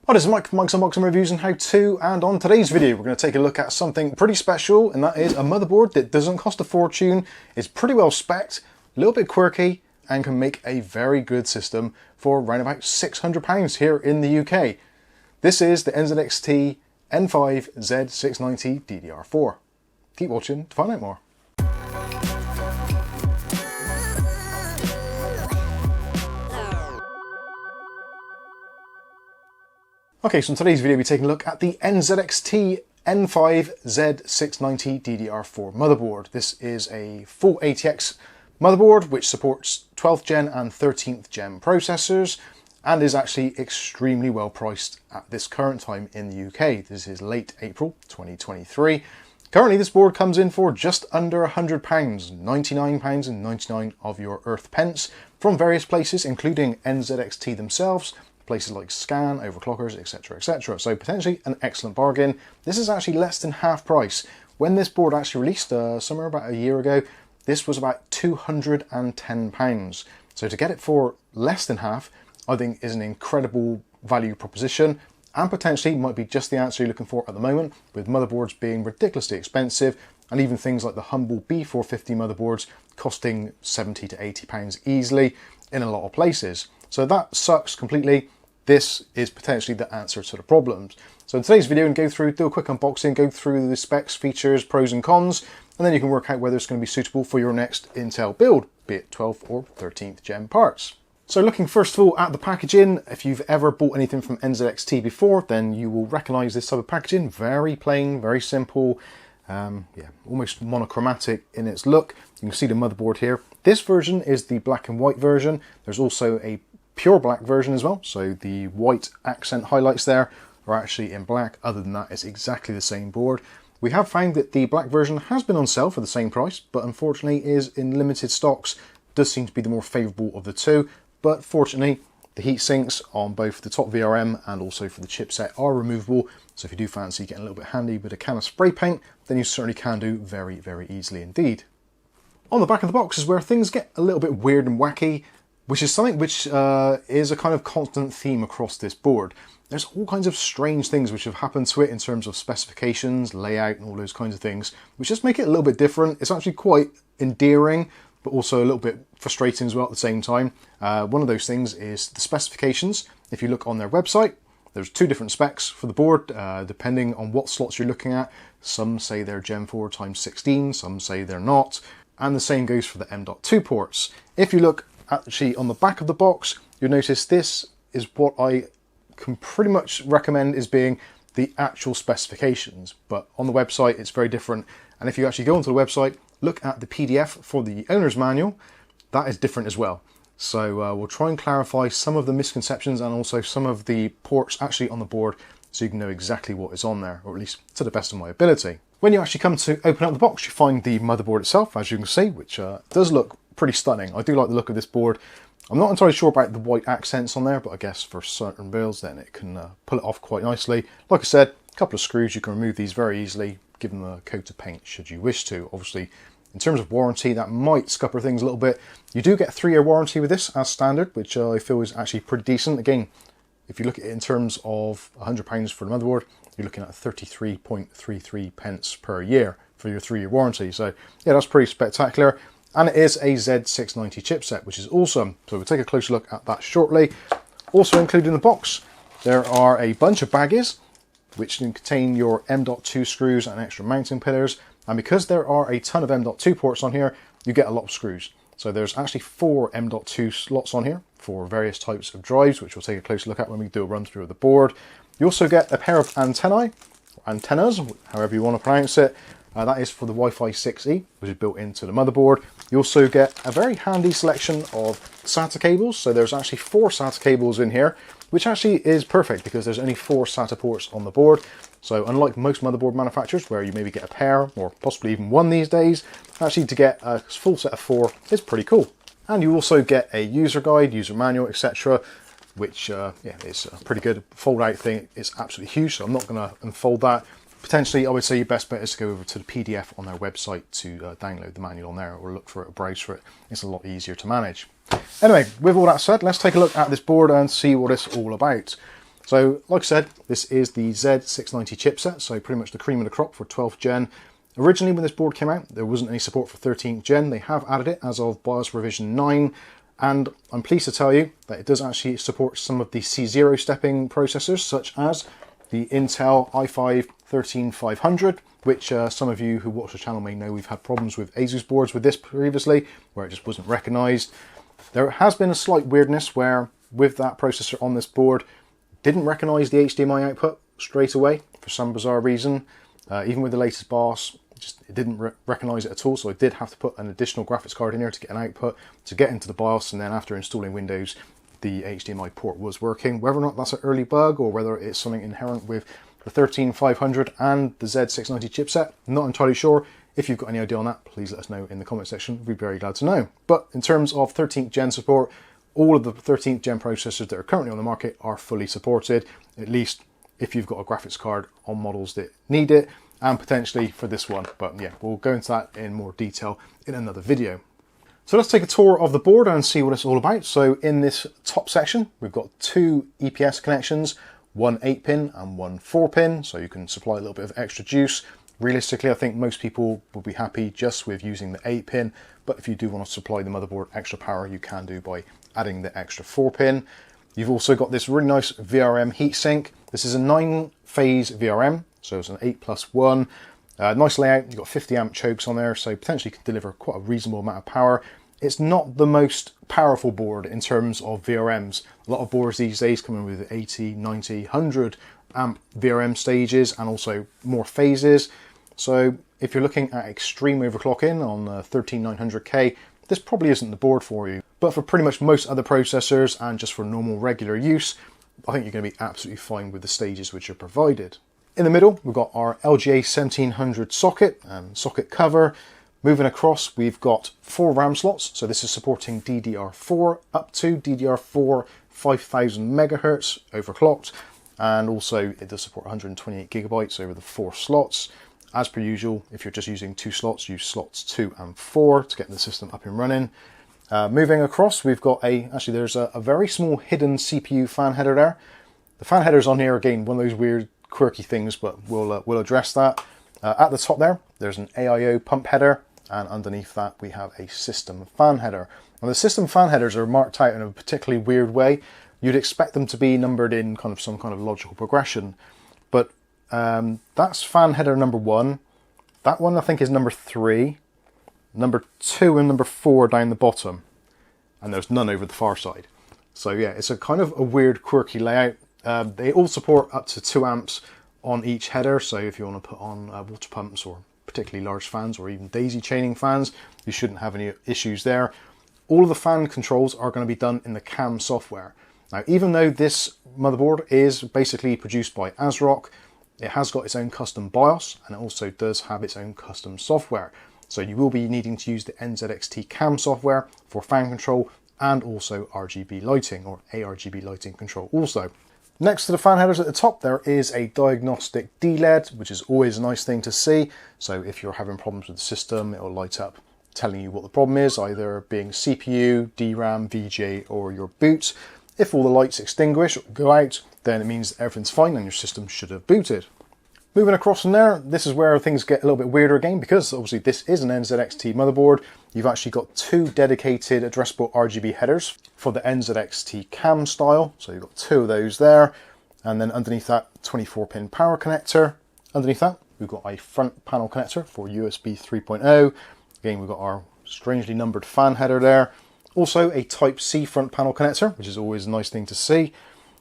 Hi, this is Mike from Mike's Unboxing Reviews and How To, and on today's video we're going to take a look at something pretty special, and that is a motherboard that doesn't cost a fortune, is pretty well spec'd, a little bit quirky, and can make a very good system for around about £600 here in the UK. This is the NZXT N5 Z690 DDR4. Keep watching to find out more. Okay, so in today's video we'll be taking a look at the NZXT N5 Z690 DDR4 motherboard. This is a full ATX motherboard which supports 12th gen and 13th gen processors and is actually extremely well priced at this current time in the UK. This is late April 2023. Currently this board comes in for just under £100, £99.99 of your earth pence from various places including NZXT themselves, places like Scan, overclockers, etc, etc. So potentially an excellent bargain. This is actually less than half price. When this board actually released somewhere about a year ago, this was about £210. So to get it for less than half, I think is an incredible value proposition and potentially might be just the answer you're looking for at the moment, with motherboards being ridiculously expensive and even things like the humble B450 motherboards costing £70 to £80 easily in a lot of places. So that sucks completely. This is potentially the answer to the problems. So in today's video, we'll go through, do a quick unboxing, go through the specs, features, pros and cons, and then you can work out whether it's going to be suitable for your next Intel build, be it 12th or 13th gen parts. So looking first of all at the packaging, if you've ever bought anything from NZXT before, then you will recognise this type of packaging. Very plain, very simple, almost monochromatic in its look. You can see the motherboard here. This version is the black and white version. There's also a pure black version as well, so the white accent highlights there are actually in black. Other than that, it's exactly the same board. We have found that the black version has been on sale for the same price, but unfortunately is in limited stocks. Does seem to be the more favourable of the two, but fortunately the heat sinks on both the top VRM and also for the chipset are removable, so if you do fancy getting a little bit handy with a can of spray paint, then you certainly can do very, very easily indeed. On the back of the box is where things get a little bit weird and wacky, which is something which is a kind of constant theme across this board. There's all kinds of strange things which have happened to it in terms of specifications, layout and all those kinds of things, which just make it a little bit different. It's actually quite endearing, but also a little bit frustrating as well at the same time. One of those things is the specifications. If you look on their website, there's two different specs for the board, depending on what slots you're looking at. Some say they're Gen 4 x 16, some say they're not, and the same goes for the M.2 ports. If you look actually on the back of the box, you'll notice this is what I can pretty much recommend as being the actual specifications, but on the website it's very different. And if you actually go onto the website, look at the PDF for the owner's manual, that is different as well. So we'll try and clarify some of the misconceptions and also some of the ports actually on the board, so you can know exactly what is on there, or at least to the best of my ability. When you actually come to open up the box, you find the motherboard itself, as you can see, which does look pretty stunning. I do like the look of this board. I'm not entirely sure about the white accents on there, but I guess for certain builds then it can pull it off quite nicely. Like I said, a couple of screws, you can remove these very easily, give them a coat of paint should you wish to. Obviously, in terms of warranty, that might scupper things a little bit. You do get a 3-year warranty with this as standard, which I feel is actually pretty decent. Again, if you look at it in terms of £100 for the motherboard, you're looking at 33.33 pence per year for your 3-year warranty. So yeah, that's pretty spectacular. And it is a Z690 chipset, which is awesome. So we'll take a closer look at that shortly. Also included in the box, there are a bunch of baggies, which can contain your M.2 screws and extra mounting pillars. And because there are a ton of M.2 ports on here, you get a lot of screws. So there's actually 4 M.2 slots on here for various types of drives, which we'll take a closer look at when we do a run through of the board. You also get a pair of antennas, however you want to pronounce it. That is for the Wi-Fi 6E, which is built into the motherboard. You also get a very handy selection of Sata cables. So there's actually 4 Sata cables in here, which actually is perfect because there's only 4 Sata ports on the board. So unlike most motherboard manufacturers where you maybe get a pair or possibly even one these days, actually to get a full set of 4 is pretty cool. And you also get a user guide, user manual, etc., which is a pretty good fold out thing. It's absolutely huge, so I'm not going to unfold that. Potentially, I would say your best bet is to go over to the PDF on their website to download the manual on there, or look for it or browse for it. It's a lot easier to manage. Anyway, with all that said, let's take a look at this board and see what it's all about. So like I said, this is the Z690 chipset, so pretty much the cream of the crop for 12th gen. Originally when this board came out, there wasn't any support for 13th gen. They have added it as of BIOS revision 9, and I'm pleased to tell you that it does actually support some of the C0 stepping processors, such as the Intel i5 13500, which some of you who watch the channel may know we've had problems with Asus boards with this previously, where it just wasn't recognized. There has been a slight weirdness where, with that processor on this board, didn't recognize the HDMI output straight away for some bizarre reason. Even with the latest BIOS, it didn't recognize it at all, so I did have to put an additional graphics card in here to get an output to get into the BIOS, and then after installing Windows, the HDMI port was working. Whether or not that's an early bug or whether it's something inherent with the 13500 and the Z690 chipset, I'm not entirely sure. If you've got any idea on that, please let us know in the comment section. We'd be very glad to know. But in terms of 13th gen support, all of the 13th gen processors that are currently on the market are fully supported, at least if you've got a graphics card on models that need it, and potentially for this one. But yeah, we'll go into that in more detail in another video. So let's take a tour of the board and see what it's all about. So in this top section, we've got two EPS connections, one 8-pin and one 4-pin, so you can supply a little bit of extra juice. Realistically, I think most people will be happy just with using the 8-pin, but if you do want to supply the motherboard extra power, you can do by adding the extra 4-pin. You've also got this really nice VRM heatsink. This is a 9-phase VRM, so it's an 8+1. Nice layout, you've got 50 amp chokes on there, so potentially can deliver quite a reasonable amount of power. It's not the most powerful board in terms of VRMs. A lot of boards these days come in with 80, 90, 100 amp VRM stages and also more phases. So if you're looking at extreme overclocking on 13900K, this probably isn't the board for you. But for pretty much most other processors and just for normal regular use, I think you're going to be absolutely fine with the stages which are provided. In the middle, we've got our LGA 1700 socket and socket cover. Moving across, we've got 4 RAM slots. So this is supporting DDR4 up to DDR4 5000 megahertz overclocked. And also it does support 128 gigabytes over the 4 slots. As per usual, if you're just using 2 slots, use slots 2 and 4 to get the system up and running. Moving across, we've got there's a very small hidden CPU fan header there. The fan header's on here, again, one of those weird quirky things, but we'll address that. At the top there's an AIO pump header, and underneath that we have a system fan header. Now the system fan headers are marked out in a particularly weird way. You'd expect them to be numbered in some kind of logical progression, but that's fan header number 1. That one I think is number 3, number 2 and number 4 down the bottom, and there's none over the far side. So yeah, it's a kind of a weird quirky layout. They all support up to 2 amps on each header, so if you want to put on water pumps or particularly large fans or even daisy chaining fans, you shouldn't have any issues there. All of the fan controls are going to be done in the CAM software. Now, even though this motherboard is basically produced by ASRock, it has got its own custom BIOS and it also does have its own custom software. So you will be needing to use the NZXT CAM software for fan control and also RGB lighting or ARGB lighting control also. Next to the fan headers at the top, there is a diagnostic D-LED, which is always a nice thing to see. So if you're having problems with the system, it will light up telling you what the problem is, either being CPU, DRAM, VGA, or your boot. If all the lights extinguish or go out, then it means everything's fine and your system should have booted. Moving across from there, this is where things get a little bit weirder again, because obviously this is an NZXT motherboard. You've actually got 2 dedicated addressable RGB headers for the NZXT CAM style. So you've got 2 of those there. And then underneath that, 24-pin power connector. Underneath that, we've got a front panel connector for USB 3.0. Again, we've got our strangely numbered fan header there. Also a Type-C front panel connector, which is always a nice thing to see.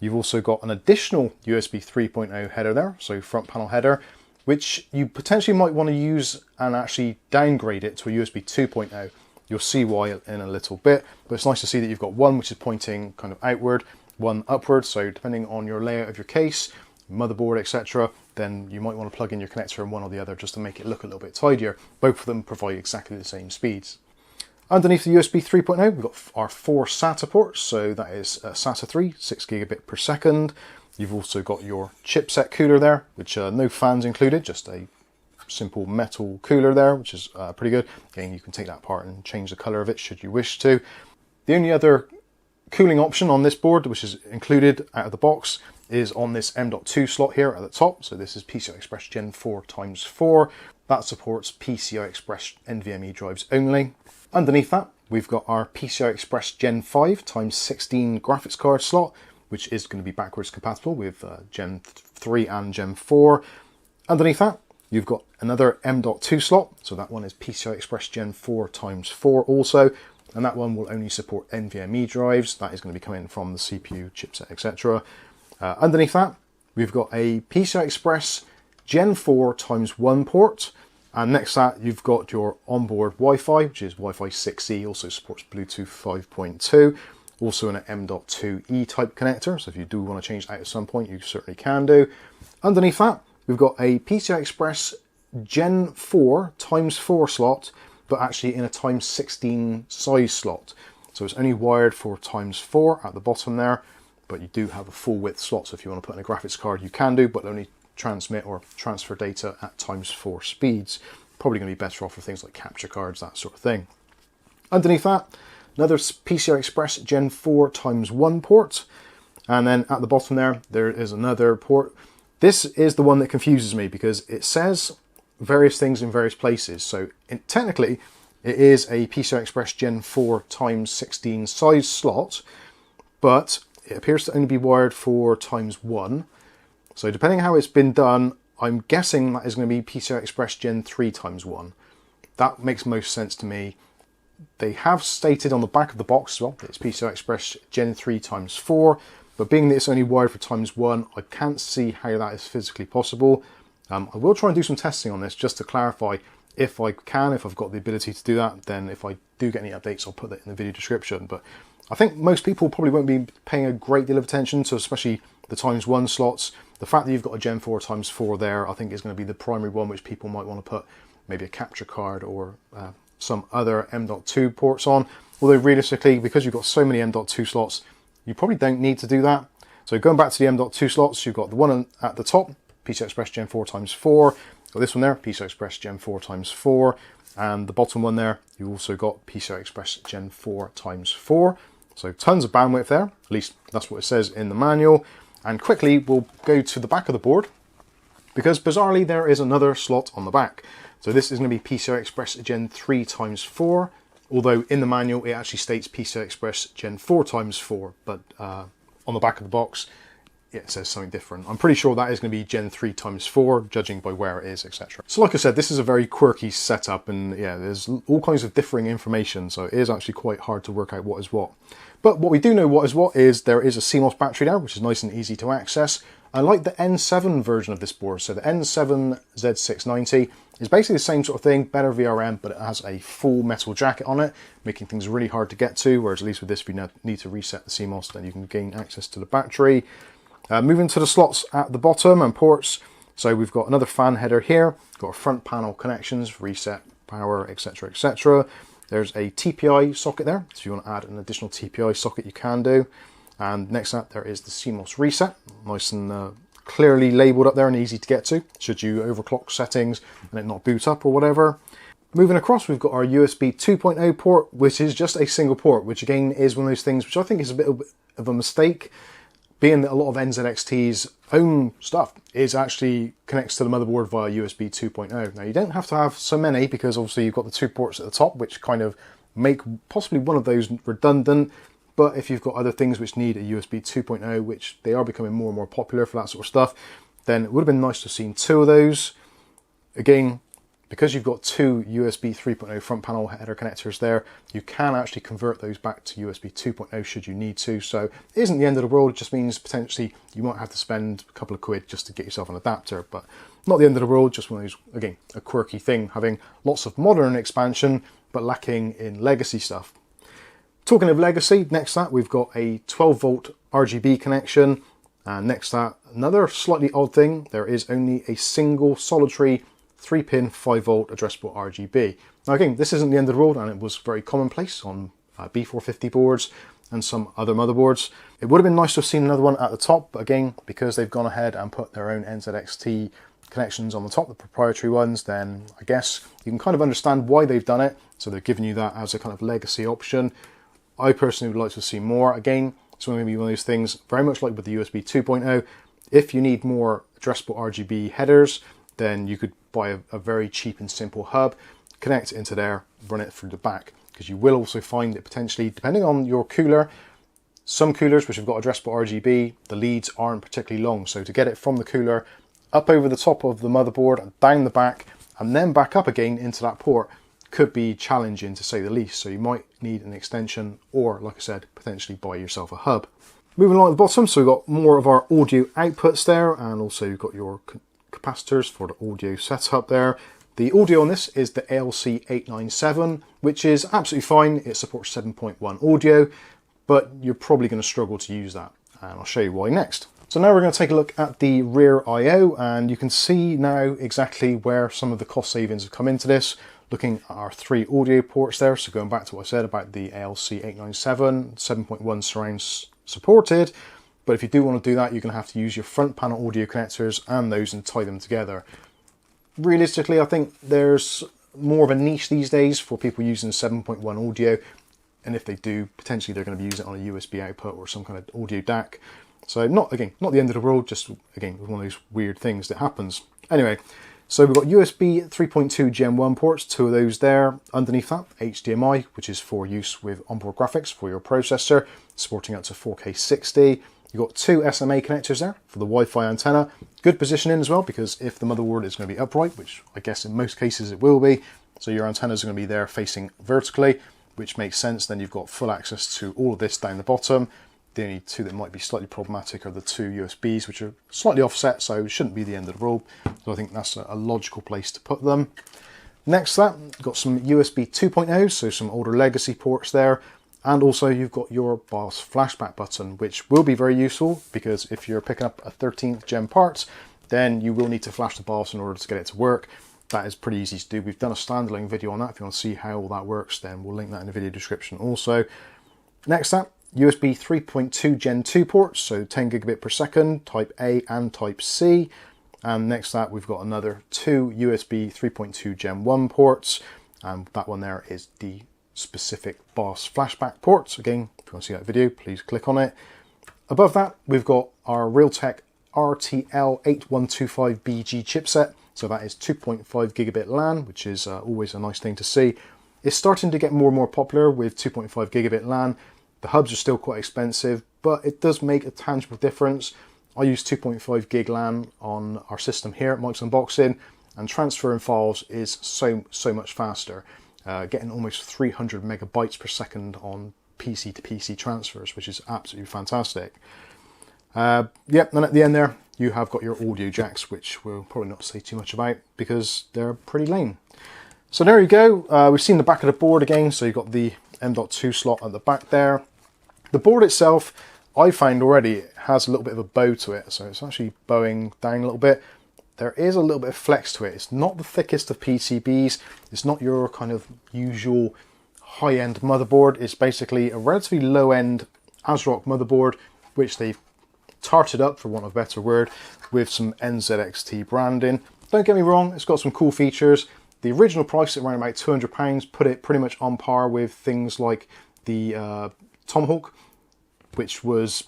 You've also got an additional USB 3.0 header there, so front panel header, which you potentially might want to use and actually downgrade it to a USB 2.0. You'll see why in a little bit, but it's nice to see that you've got one which is pointing kind of outward, one upward, so depending on your layout of your case, motherboard, etc., then you might want to plug in your connector in one or the other just to make it look a little bit tidier. Both of them provide exactly the same speeds. Underneath the USB 3.0, we've got our 4 SATA ports, so that is SATA 3, 6 gigabit per second. You've also got your chipset cooler there, which no fans included, just a simple metal cooler there, which is pretty good. Again, you can take that apart and change the color of it should you wish to. The only other cooling option on this board, which is included out of the box, is on this M.2 slot here at the top. So this is PCI Express Gen 4 x 4. That supports PCI Express NVMe drives only. Underneath that, we've got our PCI Express Gen 5 x 16 graphics card slot, which is going to be backwards compatible with Gen 3 and Gen 4. Underneath that, you've got another M.2 slot. So that one is PCI Express Gen 4 x 4 also. And that one will only support NVMe drives. That is going to be coming from the CPU, chipset, etc. Underneath that, we've got a PCI Express Gen 4 x 1 port. And next to that, you've got your onboard Wi-Fi, which is Wi-Fi 6E, also supports Bluetooth 5.2. Also an M.2 E-type connector. So if you do want to change that at some point, you certainly can do. Underneath that, we've got a PCI Express Gen 4 x 4 slot, but actually in a x 16 size slot. So it's only wired for x4 at the bottom there, but you do have a full width slot. So if you want to put in a graphics card, you can do, but only transmit or transfer data at x4 speeds. Probably going to be better off for things like capture cards, that sort of thing. Underneath that, another PCI Express Gen 4 x 1 port. And then at the bottom there is another port. This is the one that confuses me because it says various things in various places. So technically, it is a PCI Express Gen 4 x 16 size slot, but it appears to only be wired for x1. So depending how it's been done, I'm guessing that is going to be PCI Express Gen 3 x 1. That makes most sense to me. They have stated on the back of the box as well that it's PCI Express Gen 3 x 4, but being that it's only wired for x1, I can't see how that is physically possible. I will try and do some testing on this just to clarify if I can, if I've got the ability to do that. Then if I do get any updates, I'll put that in the video description. But I think most people probably won't be paying a great deal of attention to especially the x1 slots. The fact that you've got a Gen 4 x 4 there, I think is going to be the primary one which people might want to put maybe a capture card or some other M.2 ports on. Although realistically, because you've got so many M.2 slots, you probably don't need to do that. So going back to the M.2 slots, you've got the one at the top, PCI Express Gen 4 x 4. Got this one there, PCI Express Gen 4 x 4. And the bottom one there, you've also got PCI Express Gen 4 x 4. So tons of bandwidth there, at least that's what it says in the manual. And quickly, we'll go to the back of the board, because bizarrely there is another slot on the back. So this is going to be PCI Express Gen 3 x 4, although in the manual it actually states PCI Express Gen 4 x 4, but on the back of the box it says something different. I'm pretty sure that is going to be Gen 3 x 4, judging by where it is, etc. So like I said, this is a very quirky setup, and yeah, there's all kinds of differing information, so it is actually quite hard to work out what is what. But what we do know what is there is a CMOS battery there, which is nice and easy to access. I like the N7 version of this board. So the N7 Z690 is basically the same sort of thing, better VRM, but it has a full metal jacket on it, making things really hard to get to, whereas at least with this, if you need to reset the CMOS, then you can gain access to the battery. Moving to the slots at the bottom and ports. So we've got another fan header here, got our front panel connections, reset, power, etc, etc. There's a TPI socket there, so if you want to add an additional TPI socket, you can do. And next to that, there is the CMOS reset, nice and clearly labeled up there and easy to get to, should you overclock settings and it not boot up or whatever. Moving across, we've got our USB 2.0 port, which is just a single port, which again is one of those things which I think is a bit of a mistake, being that a lot of NZXT's own stuff is actually connects to the motherboard via USB 2.0. Now you don't have to have so many, because obviously you've got the two ports at the top, which kind of make possibly one of those redundant. But if you've got other things which need a USB 2.0, which they are becoming more and more popular for that sort of stuff, then it would have been nice to have seen two of those. Again, because you've got two USB 3.0 front panel header connectors there, you can actually convert those back to USB 2.0 should you need to. So it isn't the end of the world, it just means potentially you might have to spend a couple of quid just to get yourself an adapter, but not the end of the world, just one of those, again, a quirky thing, having lots of modern expansion, but lacking in legacy stuff. Talking of legacy, next to that we've got a 12 volt RGB connection, and next to that, another slightly odd thing, there is only a single solitary 3-pin 5 volt addressable RGB. Now again, this isn't the end of the world, and it was very commonplace on B450 boards and some other motherboards. It would have been nice to have seen another one at the top, but again, because they've gone ahead and put their own NZXT connections on the top, the proprietary ones, then I guess you can kind of understand why they've done it. So they're giving you that as a kind of legacy option. I personally would like to see more. Again, It's going to be one of those things, very much like with the USB 2.0. If you need more addressable RGB headers, then you could buy a very cheap and simple hub, connect it into there, run it through the back. Because you will also find it potentially, depending on your cooler, some coolers which have got addressable RGB, the leads aren't particularly long. So to get it from the cooler up over the top of the motherboard and down the back and then back up again into that port could be challenging, to say the least. So you might need an extension, or like I said, potentially buy yourself a hub. Moving along at the bottom, so we've got more of our audio outputs there, and also you've got your capacitors for the audio setup there. The audio on this is the ALC897, which is absolutely fine. It supports 7.1 audio, but you're probably going to struggle to use that, and I'll show you why next. So now we're going to take a look at the rear I/O, and you can see now exactly where some of the cost savings have come into this. Looking at our 3 audio ports there, so going back to what I said about the ALC897, 7.1 surrounds supported, but if you do want to do that, you're going to have to use your front panel audio connectors and those and tie them together. Realistically, I think there's more of a niche these days for people using 7.1 audio, and if they do, potentially they're going to be using it on a USB output or some kind of audio DAC. So not the end of the world, just again one of those weird things that happens. Anyway, so we've got USB 3.2 Gen 1 ports, 2 of those there. Underneath that, HDMI, which is for use with onboard graphics for your processor, supporting up to 4K 60. You've got 2 SMA connectors there for the Wi-Fi antenna. Good positioning as well, because if the motherboard is going to be upright, which I guess in most cases it will be, so your antennas are going to be there facing vertically, which makes sense. Then you've got full access to all of this down the bottom. The only 2 that might be slightly problematic are the 2 USBs, which are slightly offset, so it shouldn't be the end of the world. So I think that's a logical place to put them. Next to that, you've got some USB 2.0, so some older legacy ports there. And also you've got your BIOS flashback button, which will be very useful, because if you're picking up a 13th gen part, then you will need to flash the BIOS in order to get it to work. That is pretty easy to do. We've done a standalone video on that. If you want to see how all that works, then we'll link that in the video description also. Next up, USB 3.2 Gen 2 ports, so 10 gigabit per second, Type A and Type C. And next to that, we've got another 2 USB 3.2 Gen 1 ports, and that one there is the specific BIOS flashback ports. Again, if you want to see that video, please click on it. Above that, we've got our Realtek RTL8125BG chipset, so that is 2.5 gigabit LAN, which is always a nice thing to see. It's starting to get more and more popular with 2.5 gigabit LAN. The hubs are still quite expensive, but it does make a tangible difference. I use 2.5 gig LAN on our system here at Mike's Unboxing, and transferring files is so much faster. Getting almost 300 megabytes per second on PC to PC transfers, which is absolutely fantastic. Yep, and at the end there, you have got your audio jacks, which we'll probably not say too much about because they're pretty lame. So there you go. We've seen the back of the board again, so you've got the M.2 slot at the back there. The board itself, I find already, has a little bit of a bow to it, so it's actually bowing down a little bit. There is a little bit of flex to it. It's not the thickest of PCBs. It's not your kind of usual high-end motherboard. It's basically a relatively low-end ASRock motherboard, which they've tarted up, for want of a better word, with some NZXT branding. Don't get me wrong, it's got some cool features. The original price at around about £200 put it pretty much on par with things like the Tomahawk, which was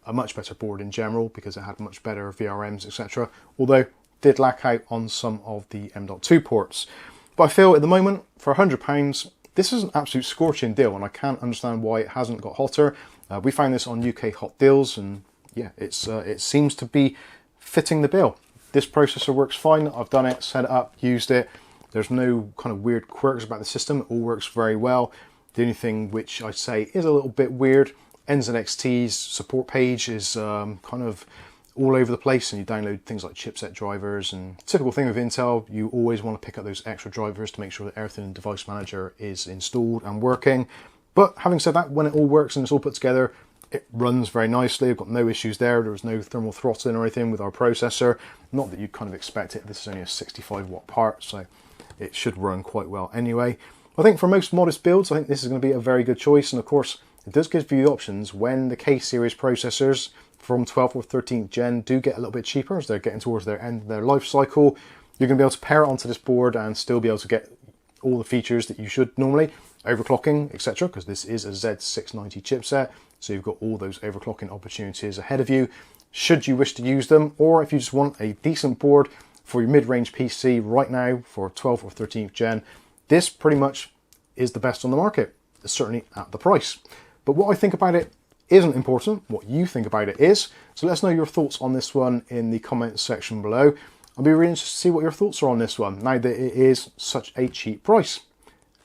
a much better board in general because it had much better VRMs, etc. Although did lack out on some of the M.2 ports. But I feel at the moment, for £100, this is an absolute scorching deal, and I can't understand why it hasn't got hotter. We found this on UK Hot Deals, and yeah, it seems to be fitting the bill. This processor works fine. I've done it, set it up, used it. There's no kind of weird quirks about the system. It all works very well. The only thing which I'd say is a little bit weird, NZXT's support page is kind of all over the place, and you download things like chipset drivers, and typical thing with Intel, you always want to pick up those extra drivers to make sure that everything in Device Manager is installed and working. But having said that, when it all works and it's all put together, it runs very nicely. I've got no issues there. There was no thermal throttling or anything with our processor. Not that you'd kind of expect it. This is only a 65 watt part, so it should run quite well anyway. I think for most modest builds, I think this is going to be a very good choice. And of course, it does give you the options when the K-series processors from 12th or 13th gen do get a little bit cheaper as they're getting towards their end of their life cycle. You're going to be able to pair it onto this board and still be able to get all the features that you should normally, overclocking, etc., because this is a Z690 chipset. So you've got all those overclocking opportunities ahead of you, should you wish to use them, or if you just want a decent board for your mid-range PC right now for 12th or 13th gen, this pretty much is the best on the market, certainly at the price. But what I think about it isn't important, what you think about it is. So let us know your thoughts on this one in the comments section below. I'll be really interested to see what your thoughts are on this one, now that it is such a cheap price.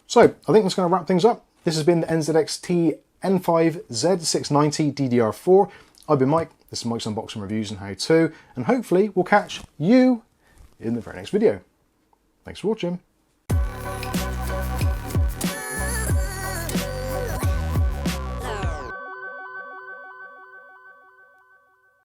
So I think that's going to wrap things up. This has been the NZXT N5 Z690 DDR4. I've been Mike, this is Mike's Unboxing Reviews and How To, and hopefully we'll catch you in the very next video. Thanks for watching.